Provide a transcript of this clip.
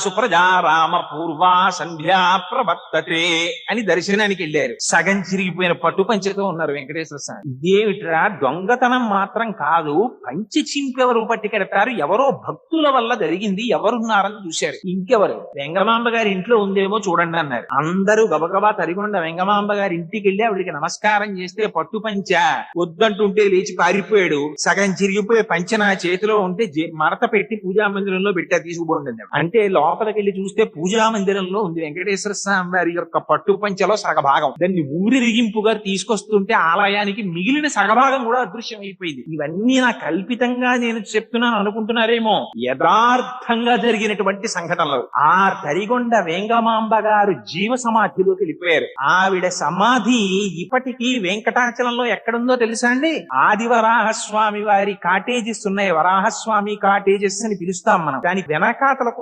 సుప్రజా రామ పూర్వా సంధ్యా ప్రవర్తతే అని దర్శనానికి వెళ్ళారు. సగం చిరిగిపోయిన పట్టు పంచెతో ఉన్నారు వెంకటేశ్వర స్వామి. ఇదేమిట్రా దొంగతనం మాత్రం కాదు, పంచె చింపెవరు పట్టుకెడతారు, ఎవరో భక్తుల వల్ల జరిగింది, ఎవరున్నారని చూశారు. ఇంకెవరు, వెంగమాంబ గారి ఇంట్లో ఉందేమో చూడండి అన్నారు. అందరూ గబగబా తరిగొండ వెంగమాంబ గారి ఇంటికి వెళ్ళి ఆవిడికి నమస్కారం చేస్తే పట్టు పంచ వద్దంటుంటే లేచి పారిపోయాడు. సగం చిరిగిపోయే పంచె నా చేతిలో ఉంటే మడత పెట్టి పూజా మందిరంలో పెట్టా తీసుకుపోండి అంటే లోపలికి వెళ్ళి చూస్తే పూజా మందిరంలో ఉంది వెంకటేశ్వర స్వామి వారి యొక్క పట్టు పంచలో సగభాగం. దాన్ని ఊరిరిగింపుగా తీసుకొస్తుంటే ఆలయానికి మిగిలిన సగభాగం కూడా అదృశ్యం అయిపోయింది. ఇవన్నీ నా కల్పితంగా నేను చెప్తున్నాను అనుకుంటున్నారేమో, యథార్థంగా జరిగినటువంటి సంఘటనలు. ఆ తరిగొండ వెంగమాంబ గారు జీవ సమాధిలోకి వెళ్ళిపోయారు. ఆవిడ సమాధి ఇప్పటికీ వెంకటాచలంలో ఎక్కడుందో తెలుసా అండి? ఆదివరాహస్వామి వారి కాటేజెస్ ఉన్నాయి, వరాహస్వామి కాటేజెస్ అని పిలుస్తాం మనం. దాని వెనకాతలకు